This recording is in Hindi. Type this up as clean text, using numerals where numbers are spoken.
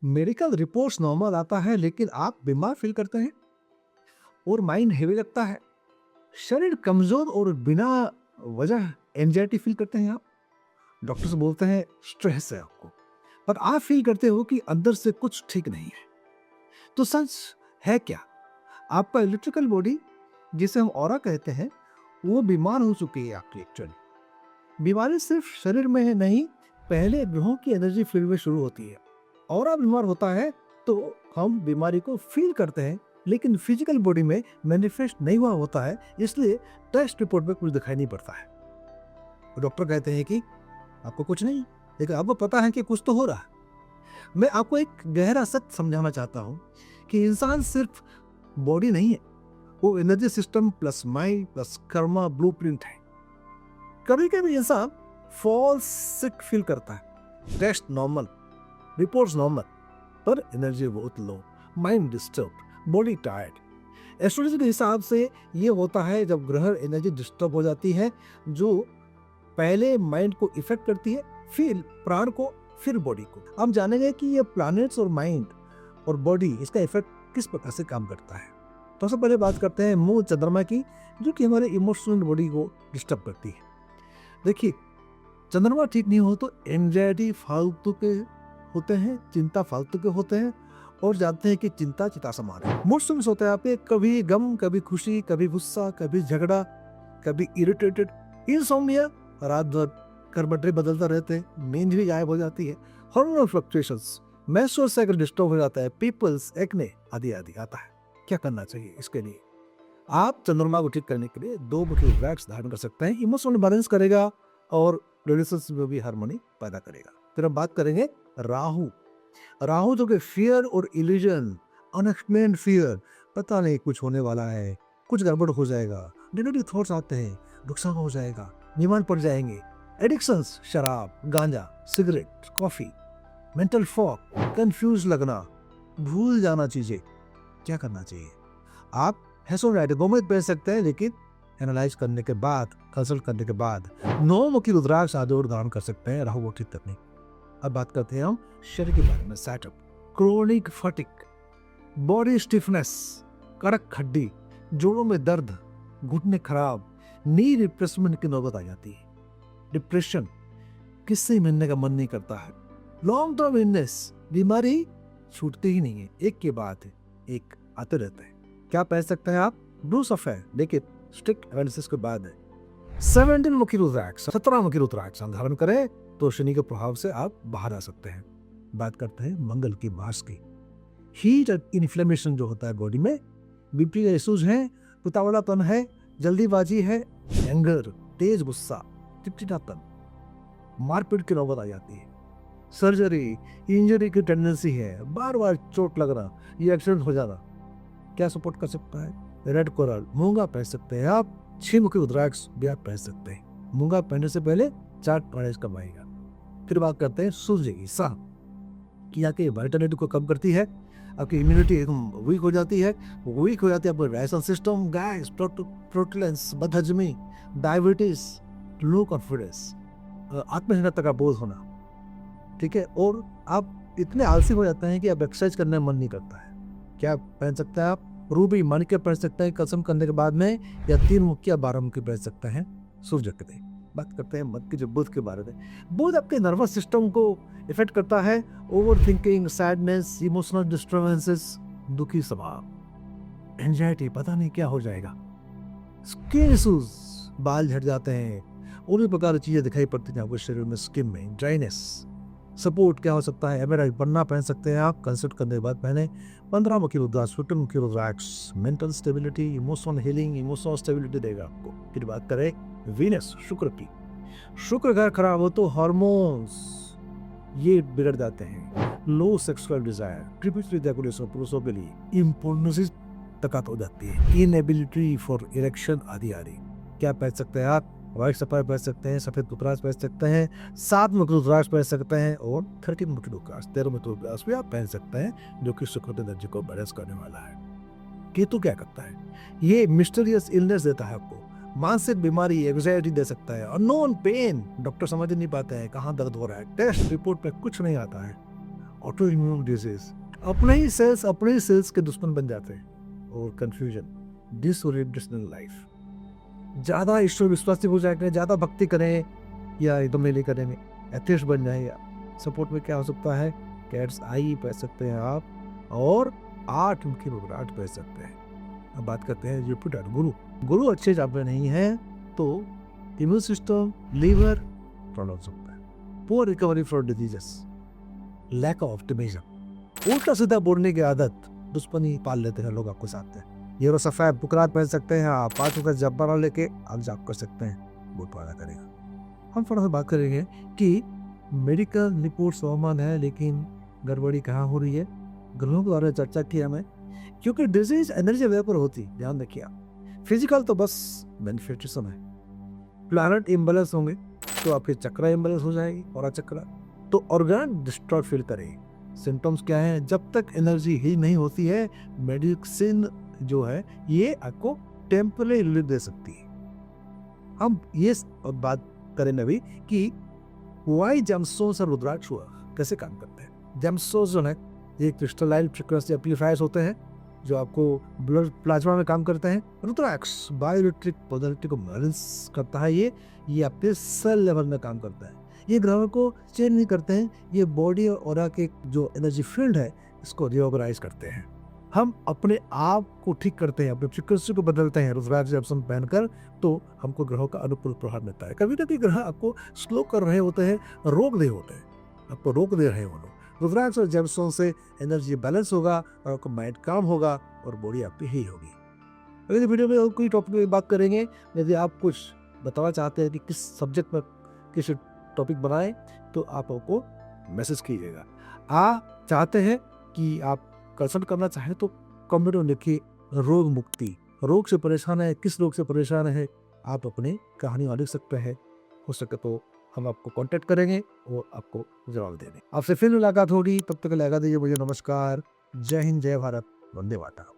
मेडिकल रिपोर्ट्स नॉर्मल आता है लेकिन आप बीमार फील करते हैं और माइंड हेवी लगता है। शरीर कमजोर और बिना वजह एंजाइटी फील करते हैं आप। डॉक्टर्स बोलते हैं स्ट्रेस है आपको, पर आप फील करते हो कि अंदर से कुछ ठीक नहीं है। तो सच है क्या? आपका इलेक्ट्रिकल बॉडी, जिसे हम ऑरा कहते हैं, वो बीमार हो चुकी है आपकी एक्चुअली। बीमारी सिर्फ शरीर में है नहीं, पहले ग्रहों की एनर्जी फील्ड में शुरू होती है। ऑरा बीमार होता है तो हम बीमारी को फील करते हैं, लेकिन फिजिकल बॉडी में मैनिफेस्ट नहीं हुआ होता है, इसलिए टेस्ट रिपोर्ट में कुछ दिखाई नहीं पड़ता है। डॉक्टर कहते हैं कि आपको कुछ नहीं, लेकिन आपको पता है कि कुछ तो हो रहा है। मैं आपको एक गहरा सच समझाना चाहता हूँ कि इंसान सिर्फ बॉडी नहीं है, वो energy system plus mind plus karma blueprint है। कभी कभी इंसान फॉल्स सिक फील करता है, टेस्ट नॉर्मल, रिपोर्ट्स नॉर्मल, पर एनर्जी बहुत low, mind disturb, body tired. Astrology के हिसाब से ये होता है जब ग्रह एनर्जी डिस्टर्ब हो जाती है, जो पहले माइंड को इफेक्ट करती है, फिर प्राण को, फिर बॉडी को। हम जानेंगे कि ये प्लैनेट्स और माइंड और बॉडी, इसका इफेक्ट किस प्रकार से काम करता है। तो सबसे पहले बात करते हैं मूल चंद्रमा की, जो कि हमारे इमोशनल बॉडी को डिस्टर्ब करती है। देखिए, चंद्रमा ठीक नहीं हो तो एंजाइटी फालतू के होते हैं, चिंता फालतू के होते हैं, और जानते हैं कि चिंता चिता समान है। मूड स्विंग्स होते हैं आपके, कभी गम, कभी खुशी, कभी गुस्सा, कभी झगड़ा, कभी इरिटेटेड, इंसोम्निया, रात भर करवटें बदलता रहते हैं, नींद भी गायब हो जाती है, hormonal fluctuations, menstrual cycle disturb हो जाता है, पीपल्स एक्ने आदि आदि आता है। क्या करना चाहिए इसके लिए? आप चंद्रमा को ठीक करने के लिए 2 मुख्य वैक्स धारण कर सकते हैं। इमोशनल बैलेंस करेगा और रिलेशनशिप में भी हार्मनी पैदा करेगा। फिर हम बात करेंगे राहु। राहु जो कि फियर और इल्यूजन, अनएक्सप्लेन्ड फियर, पता नहीं कुछ होने वाला है, कुछ गड़बड़ हो जाएगा, नेगेटिव थॉट्स आते हैं, नुकसान हो जाएगा, बीमार पड़ जाएंगे, एडिक्शंस, शराब, गांजा, cigarette, coffee, mental fog, confuse लगना, भूल जाना चीजें। क्या करना चाहिए? आप गोमेद पहन सकते हैं, लेकिन एनालाइज करने के बाद, कंसल्ट करने के बाद 9 मुखी रुद्राक्ष आदि और धारण कर सकते हैं राहु को ठीक करने। अब बात करते हैं हम शरीर के बारे में। सेटअप, क्रोनिक फटिक, बॉडी स्टिफनेस, कड़क हड्डी, जोड़ों में दर्द, घुटने खराब, नी रिप्लेसमेंट की नौबत आ जाती है। डिप्रेशन, किससे मिलने का मन नहीं करता है। लॉन्ग टर्म इलनेस, बीमारी छूटती ही नहीं है, एक के बाद एक आते रहते हैं। क्या पहन सकते हैं आप? ब्लू सफेद, देखिए स्ट्रिक्ट एनालिसिस के बाद है। 17 मुखी रुद्राक्ष, 17 मुखी रुद्राक्ष धारण करें तो शनि के प्रभाव से आप बाहर आ सकते हैं। बात करते हैं मंगल की, मास की। हीट और इन्फ्लेमेशन जो होता है बॉडी में, बीपी का इश्यूज है, उतावलापन है, जल्दीबाजी है, एंगर, तेज गुस्सा, चिड़चिड़ापन, मारपीट की नौबत आ जाती है, सर्जरी, इंजरी की टेंडेंसी है, बार बार चोट लगना, ये एक्सीडेंट हो जाना। क्या सपोर्ट कर सकता है? रेड कोरल, मूंगा पहन सकते हैं आप। 6 मुखी रुद्राक्ष भी आप पहन सकते हैं। मूंगा पहनने से पहले 4 प्राणायाम करवाएगा। फिर बात करते हैं सूर्य की, सा कि आपके वाइटलिटी को कम करती है, आपकी इम्यूनिटी एकदम वीक हो जाती है, आपका डाइजेशन सिस्टम, गैस, प्रोटुलेंस, बदहजमी, डायबिटीज, लो कॉन्फिडेंस, आत्महीनता का बोध होना, ठीक है, और आप इतने आलसी हो जाते हैं कि अब एक्सरसाइज करने में मन नहीं करता है। क्या पहन सकते हैं आप? रूबी, माणिक्य पहन सकते हैं कसम करने के बाद में, या 3 मुखी या 12 मुखी पहन सकते हैं सूर्य के लिए। बात करते हैं मत की, जो बुध के बारे में। बुध आपके नर्वस सिस्टम को इफेक्ट करता है। Over thinking, sadness, emotional disturbances, दुखी स्वभाव, एंजाइटी, पता नहीं क्या हो जाएगा, स्किन इश्यूज, बाल झड़ जाते हैं, और भी प्रकार की चीजें दिखाई पड़ती हैं आपके शरीर में, स्किन में ड्राइनेस। सपोर्ट क्या हो सकता है? एमआरआई पन्ना पहन सकते हैं आप, कंसल्ट करने के बाद पहने। 15 मुखी रुद्राक्ष, 15 मुखी rudraksha mental stability, emotional healing, emotional stability देगा आपको। फिर बात करें वीनस, शुक्र की। शुक्र अगर खराब हो तो हार्मोन्स ये बिगड़ जाते हैं, लो सेक्सुअल डिजायर, ट्रिपिट्स इजैकुलेशन पुरुषों के लिए, इम्पोर्टेंस तकत हो जाती है, इनएबिलिटी फॉर इरेक्शन आदि आदि। क्या पहन सकते हैं आप? व्हाइट सफारी पहन सकते हैं, सफेद रुद्राक्ष पहन सकते हैं, 7 मुखी रुद्राक्ष पहन सकते हैं, और 13 मुखी रुद्राक्ष, 13 मुखी रुद्राक्ष भी आप पहन सकते हैं, जो कि शुक्र की एनर्जी को बैलेंस करने वाला है। केतु क्या करता है? ये मिस्टीरियस इलनेस देता है आपको, मानसिक बीमारी, एंग्जाइटी दे सकता है, अननोन पेन, डॉक्टर समझ नहीं पाते हैं कहाँ दर्द हो रहा है, टेस्ट रिपोर्ट पे कुछ नहीं आता है, ऑटो इम्यून डिजीज, अपने ही सेल्स के दुश्मन बन जाते हैं। और कंफ्यूजन, डिसओरिएंटेशन लाइफ, ज़्यादा ईश्वर विश्वासी हो जाएंगे, ज़्यादा भक्ति करें या एकदम नहीं करेंगे, एथिस्ट बन जाएंगे। सपोर्ट में क्या हो सकता है, कैट्स आई पह सकते हैं आप, और 8 उनकी रुद्राक्ष पह सकते हैं। अब बात करते हैं जुपिटर गुरु। गुरु अच्छे जॉब में नहीं है तो इम्यून सिस्टम, लीवर प्रॉब्लम हो सकता है, poor recovery from diseases, lack of optimism, उल्टा सीधा बोलने की आदत, दुश्मनी पाल लेते हैं लोग आपको साथ में। ये रो सफ़ेद बुकरात पहन सकते हैं आप, 5 का जब्बारा लेके आप जाप कर सकते हैं, बहुत फायदा करेगा। हम थोड़ा सा बात करेंगे कि मेडिकल रिपोर्ट समान है लेकिन गड़बड़ी कहाँ हो रही है, ग्रहों के बारे में चर्चा की हमें, क्योंकि डिजीज एनर्जी वेपर होती, ध्यान रखिए आप। फिजिकल तो बस मैनिफेस्टेशन है, प्लैनेट इम्बैलेंस होंगे तो आपके चक्रा इम्बैलेंस हो जाएगी, और चक्रा तो ऑर्गन डिस्टॉर्ट फील करेगी। सिम्टम्स क्या है, जब तक एनर्जी ही नहीं होती है, मेडिसिन जो है ये आपको टेम्पररी रिलीफ दे सकती है। हम ये बात करें अभी कि वाई जेमस्टोन्स और रुद्राक्ष कैसे काम करते हैं। जेमस्टोन्स जो है ये क्रिस्टलाइन फ्रीक्वेंसी एम्पलीफायर्स होते हैं जो आपको ब्लड प्लाज्मा में काम करते हैं। रुद्राक्ष बायोइलेक्ट्रिक पोलैरिटी को बैलेंस करता है, ये आपके सेल लेवल में काम करता है। ये ग्रहों को चेंज नहीं करते हैं, ये बॉडी और ऑरा के जो एनर्जी फील्ड है इसको रिऑर्गेनाइज करते हैं। हम अपने आप को ठीक करते हैं, अपने फ्रीक्वेंसी को बदलते हैं रुद्राक्ष जब हम पहनकर, तो हमको ग्रहों का अनुकूल प्रभाव मिलता है। कभी कभी ग्रह आपको स्लो कर रहे होते हैं, रोक दे होते हैं, आपको रोक दे रहे हैं वो लोग। रुद्राक्ष और जेमस्टोन से एनर्जी बैलेंस होगा और आपका माइंड काम होगा और बॉडी आपकी ही होगी। अगली वीडियो में और कोई टॉपिक में बात करेंगे। यदि आप कुछ बताना चाहते हैं कि किस सब्जेक्ट में किस टॉपिक बनाएं तो आप हमको मैसेज कीजिएगा। आप चाहते हैं कि आप कंसल्ट करना चाहें तो कमेंट में लिखिए रोग मुक्ति, रोग से परेशान है, किस रोग से परेशान है, आप अपनी कहानी लिख सकते हैं। हो सके तो हम आपको कांटेक्ट करेंगे और आपको जवाब देंगे। आपसे फिर मुलाकात होगी, तब तक लगा दीजिए मुझे नमस्कार। जय हिंद, जय भारत, वंदे मातरम।